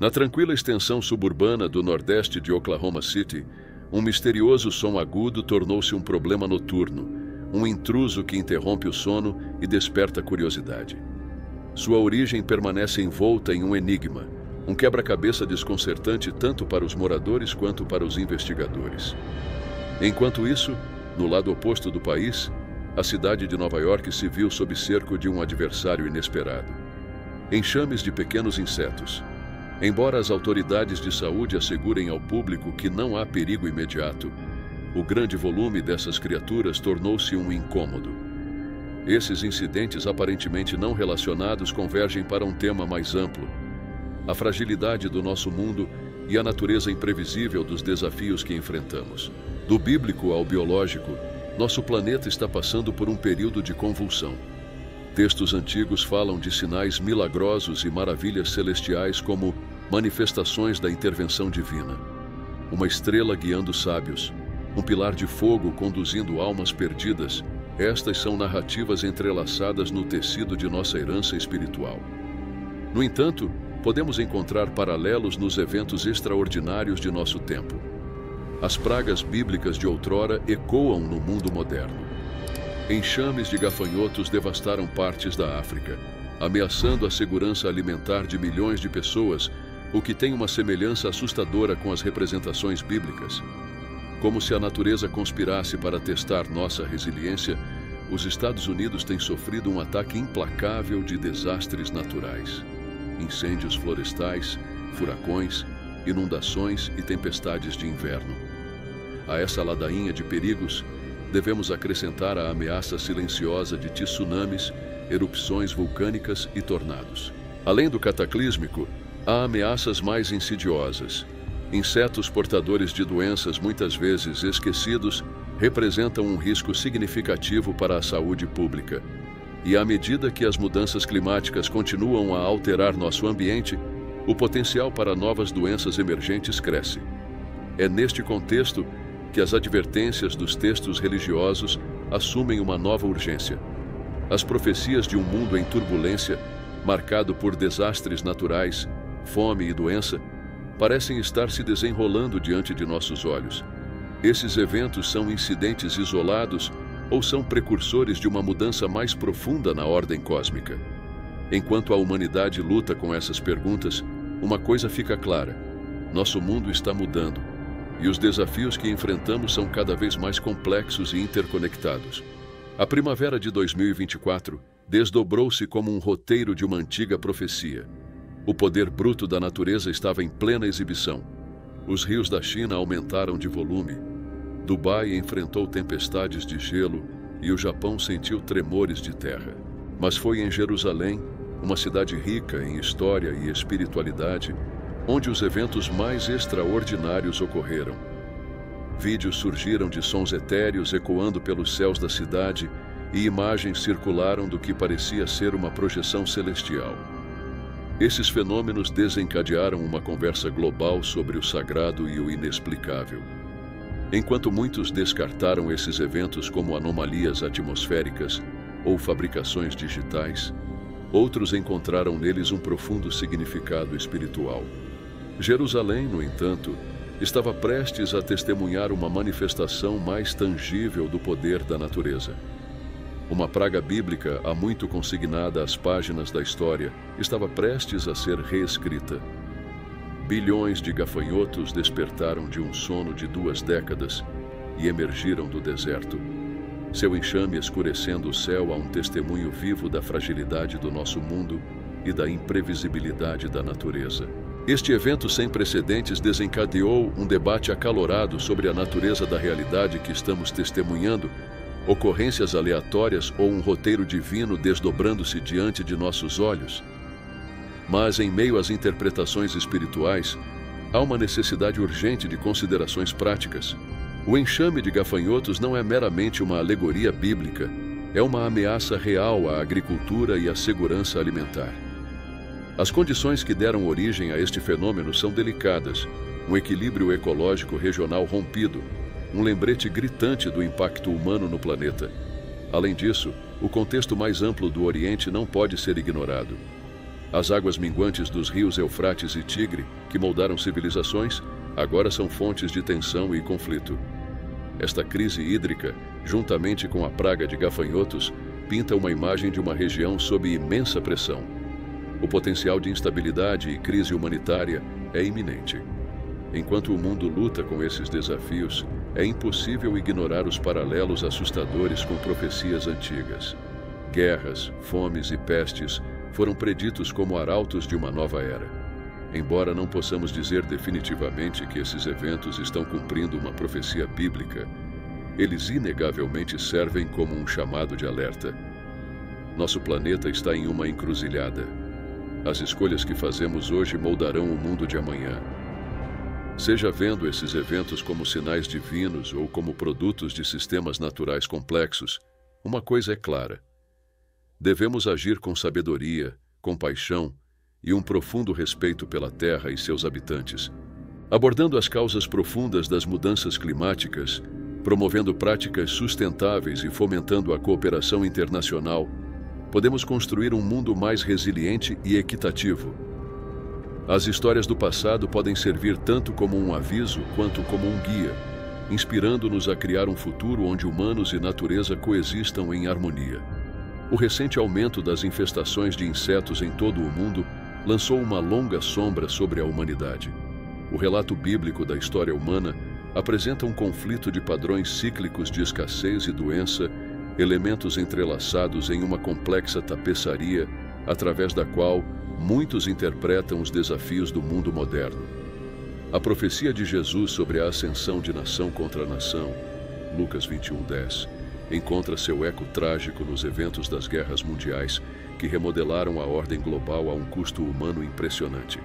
Na tranquila extensão suburbana do nordeste de Oklahoma City, um misterioso som agudo tornou-se um problema noturno, um intruso que interrompe o sono e desperta a curiosidade. Sua origem permanece envolta em um enigma, um quebra-cabeça desconcertante tanto para os moradores quanto para os investigadores. Enquanto isso, no lado oposto do país, a cidade de Nova York se viu sob cerco de um adversário inesperado. Enxames de pequenos insetos. Embora as autoridades de saúde assegurem ao público que não há perigo imediato, o grande volume dessas criaturas tornou-se um incômodo. Esses incidentes aparentemente não relacionados convergem para um tema mais amplo: a fragilidade do nosso mundo e a natureza imprevisível dos desafios que enfrentamos. Do bíblico ao biológico, nosso planeta está passando por um período de convulsão. Textos antigos falam de sinais milagrosos e maravilhas celestiais como manifestações da intervenção divina. Uma estrela guiando sábios, um pilar de fogo conduzindo almas perdidas. Estas são narrativas entrelaçadas no tecido de nossa herança espiritual. No entanto, podemos encontrar paralelos nos eventos extraordinários de nosso tempo. As pragas bíblicas de outrora ecoam no mundo moderno. Enxames de gafanhotos devastaram partes da África, ameaçando a segurança alimentar de milhões de pessoas, o que tem uma semelhança assustadora com as representações bíblicas. Como se a natureza conspirasse para testar nossa resiliência, os Estados Unidos têm sofrido um ataque implacável de desastres naturais. Incêndios florestais, furacões, inundações e tempestades de inverno. A essa ladainha de perigos, devemos acrescentar a ameaça silenciosa de tsunamis, erupções vulcânicas e tornados. Além do cataclísmico, há ameaças mais insidiosas. Insetos portadores de doenças muitas vezes esquecidos representam um risco significativo para a saúde pública. E à medida que as mudanças climáticas continuam a alterar nosso ambiente, o potencial para novas doenças emergentes cresce. É neste contexto que as advertências dos textos religiosos assumem uma nova urgência. As profecias de um mundo em turbulência, marcado por desastres naturais, fome e doença, parecem estar se desenrolando diante de nossos olhos. Esses eventos são incidentes isolados ou são precursores de uma mudança mais profunda na ordem cósmica? Enquanto a humanidade luta com essas perguntas, uma coisa fica clara: nosso mundo está mudando, e os desafios que enfrentamos são cada vez mais complexos e interconectados. A primavera de 2024 desdobrou-se como um roteiro de uma antiga profecia. O poder bruto da natureza estava em plena exibição. Os rios da China aumentaram de volume. Dubai enfrentou tempestades de gelo e o Japão sentiu tremores de terra. Mas foi em Jerusalém, uma cidade rica em história e espiritualidade, onde os eventos mais extraordinários ocorreram. Vídeos surgiram de sons etéreos ecoando pelos céus da cidade e imagens circularam do que parecia ser uma projeção celestial. Esses fenômenos desencadearam uma conversa global sobre o sagrado e o inexplicável. Enquanto muitos descartaram esses eventos como anomalias atmosféricas ou fabricações digitais, outros encontraram neles um profundo significado espiritual. Jerusalém, no entanto, estava prestes a testemunhar uma manifestação mais tangível do poder da natureza. Uma praga bíblica, há muito consignada às páginas da história, estava prestes a ser reescrita. Bilhões de gafanhotos despertaram de um sono de 2 décadas e emergiram do deserto. Seu enxame escurecendo o céu a um testemunho vivo da fragilidade do nosso mundo e da imprevisibilidade da natureza. Este evento sem precedentes desencadeou um debate acalorado sobre a natureza da realidade que estamos testemunhando, ocorrências aleatórias ou um roteiro divino desdobrando-se diante de nossos olhos. Mas, em meio às interpretações espirituais, há uma necessidade urgente de considerações práticas. O enxame de gafanhotos não é meramente uma alegoria bíblica, é uma ameaça real à agricultura e à segurança alimentar. As condições que deram origem a este fenômeno são delicadas, um equilíbrio ecológico regional rompido, um lembrete gritante do impacto humano no planeta. Além disso, o contexto mais amplo do Oriente não pode ser ignorado. As águas minguantes dos rios Eufrates e Tigre, que moldaram civilizações, agora são fontes de tensão e conflito. Esta crise hídrica, juntamente com a praga de gafanhotos, pinta uma imagem de uma região sob imensa pressão. O potencial de instabilidade e crise humanitária é iminente. Enquanto o mundo luta com esses desafios, é impossível ignorar os paralelos assustadores com profecias antigas. Guerras, fomes e pestes foram preditos como arautos de uma nova era. Embora não possamos dizer definitivamente que esses eventos estão cumprindo uma profecia bíblica, eles inegavelmente servem como um chamado de alerta. Nosso planeta está em uma encruzilhada. As escolhas que fazemos hoje moldarão o mundo de amanhã. Seja vendo esses eventos como sinais divinos ou como produtos de sistemas naturais complexos, uma coisa é clara: devemos agir com sabedoria, compaixão e um profundo respeito pela Terra e seus habitantes, abordando as causas profundas das mudanças climáticas, promovendo práticas sustentáveis e fomentando a cooperação internacional. Podemos construir um mundo mais resiliente e equitativo. As histórias do passado podem servir tanto como um aviso quanto como um guia, inspirando-nos a criar um futuro onde humanos e natureza coexistam em harmonia. O recente aumento das infestações de insetos em todo o mundo lançou uma longa sombra sobre a humanidade. O relato bíblico da história humana apresenta um conflito de padrões cíclicos de escassez e doença, elementos entrelaçados em uma complexa tapeçaria, através da qual muitos interpretam os desafios do mundo moderno. A profecia de Jesus sobre a ascensão de nação contra nação, Lucas 21:10, encontra seu eco trágico nos eventos das guerras mundiais que remodelaram a ordem global a um custo humano impressionante.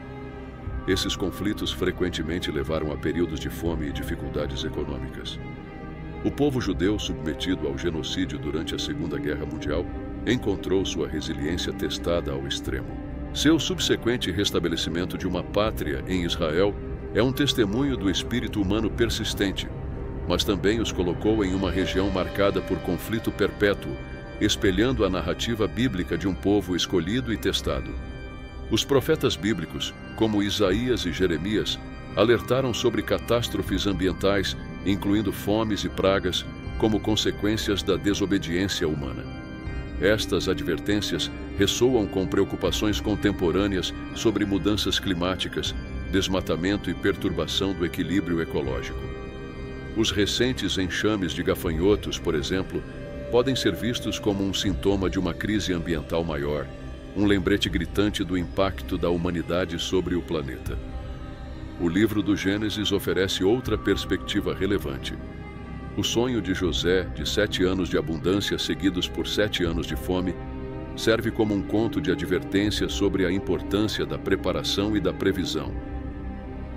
Esses conflitos frequentemente levaram a períodos de fome e dificuldades econômicas. O povo judeu, submetido ao genocídio durante a Segunda Guerra Mundial, encontrou sua resiliência testada ao extremo. Seu subsequente restabelecimento de uma pátria em Israel é um testemunho do espírito humano persistente, mas também os colocou em uma região marcada por conflito perpétuo, espelhando a narrativa bíblica de um povo escolhido e testado. Os profetas bíblicos, como Isaías e Jeremias, alertaram sobre catástrofes ambientais, incluindo fomes e pragas, como consequências da desobediência humana. Estas advertências ressoam com preocupações contemporâneas sobre mudanças climáticas, desmatamento e perturbação do equilíbrio ecológico. Os recentes enxames de gafanhotos, por exemplo, podem ser vistos como um sintoma de uma crise ambiental maior, um lembrete gritante do impacto da humanidade sobre o planeta. O livro do Gênesis oferece outra perspectiva relevante. O sonho de José, de 7 anos de abundância seguidos por 7 anos de fome, serve como um conto de advertência sobre a importância da preparação e da previsão.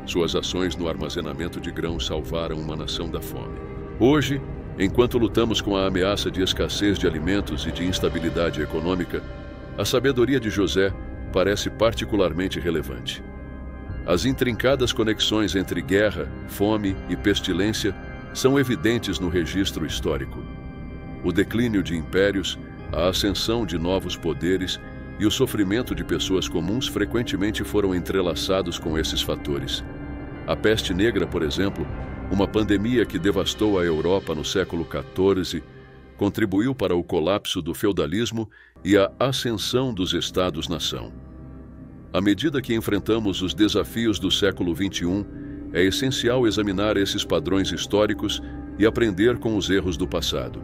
Suas ações no armazenamento de grãos salvaram uma nação da fome. Hoje, enquanto lutamos com a ameaça de escassez de alimentos e de instabilidade econômica, a sabedoria de José parece particularmente relevante. As intrincadas conexões entre guerra, fome e pestilência são evidentes no registro histórico. O declínio de impérios, a ascensão de novos poderes e o sofrimento de pessoas comuns frequentemente foram entrelaçados com esses fatores. A peste negra, por exemplo, uma pandemia que devastou a Europa no século XIV, contribuiu para o colapso do feudalismo e a ascensão dos Estados-nação. À medida que enfrentamos os desafios do século XXI, é essencial examinar esses padrões históricos e aprender com os erros do passado.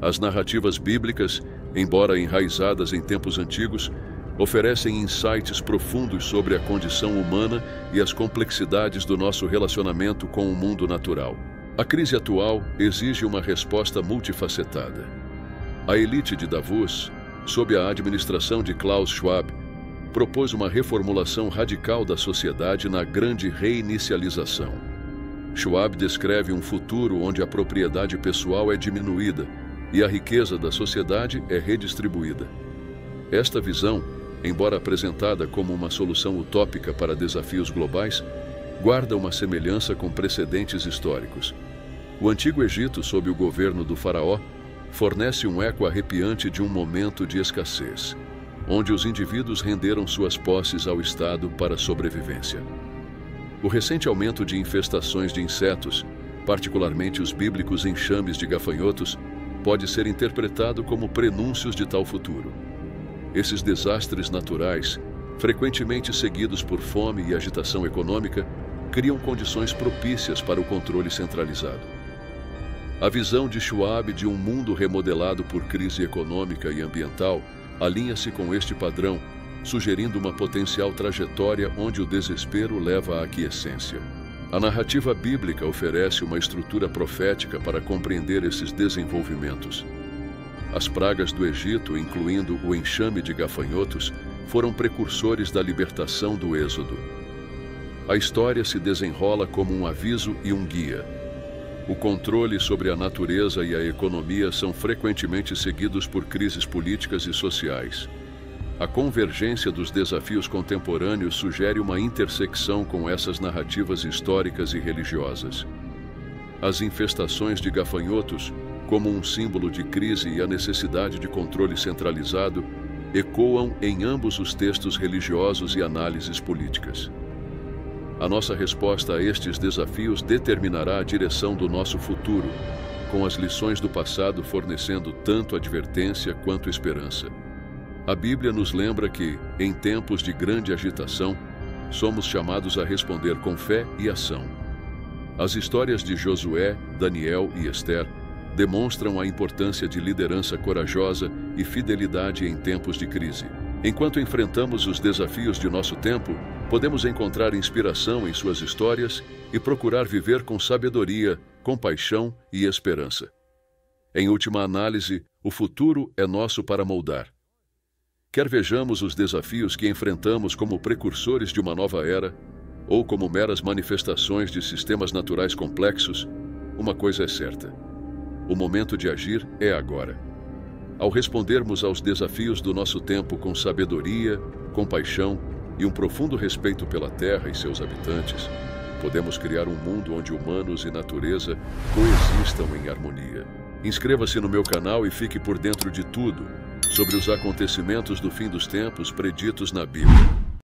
As narrativas bíblicas, embora enraizadas em tempos antigos, oferecem insights profundos sobre a condição humana e as complexidades do nosso relacionamento com o mundo natural. A crise atual exige uma resposta multifacetada. A elite de Davos, sob a administração de Klaus Schwab, propôs uma reformulação radical da sociedade na grande reinicialização. Schwab descreve um futuro onde a propriedade pessoal é diminuída e a riqueza da sociedade é redistribuída. Esta visão, embora apresentada como uma solução utópica para desafios globais, guarda uma semelhança com precedentes históricos. O Antigo Egito, sob o governo do faraó, fornece um eco arrepiante de um momento de escassez. onde os indivíduos renderam suas posses ao Estado para a sobrevivência. O recente aumento de infestações de insetos, particularmente os bíblicos enxames de gafanhotos, pode ser interpretado como prenúncios de tal futuro. Esses desastres naturais, frequentemente seguidos por fome e agitação econômica, criam condições propícias para o controle centralizado. A visão de Schwab de um mundo remodelado por crise econômica e ambiental alinha-se com este padrão, sugerindo uma potencial trajetória onde o desespero leva à aquiescência. A narrativa bíblica oferece uma estrutura profética para compreender esses desenvolvimentos. As pragas do Egito, incluindo o enxame de gafanhotos, foram precursores da libertação do Êxodo. A história se desenrola como um aviso e um guia. O controle sobre a natureza e a economia são frequentemente seguidos por crises políticas e sociais. A convergência dos desafios contemporâneos sugere uma intersecção com essas narrativas históricas e religiosas. As infestações de gafanhotos, como um símbolo de crise e a necessidade de controle centralizado, ecoam em ambos os textos religiosos e análises políticas. A nossa resposta a estes desafios determinará a direção do nosso futuro, com as lições do passado fornecendo tanto advertência quanto esperança. A Bíblia nos lembra que, em tempos de grande agitação, somos chamados a responder com fé e ação. As histórias de Josué, Daniel e Esther demonstram a importância de liderança corajosa e fidelidade em tempos de crise. Enquanto enfrentamos os desafios de nosso tempo, podemos encontrar inspiração em suas histórias e procurar viver com sabedoria, compaixão e esperança. Em última análise, o futuro é nosso para moldar. Quer vejamos os desafios que enfrentamos como precursores de uma nova era, ou como meras manifestações de sistemas naturais complexos, uma coisa é certa: o momento de agir é agora. Ao respondermos aos desafios do nosso tempo com sabedoria, compaixão e um profundo respeito pela Terra e seus habitantes, podemos criar um mundo onde humanos e natureza coexistam em harmonia. Inscreva-se no meu canal e fique por dentro de tudo sobre os acontecimentos do fim dos tempos preditos na Bíblia.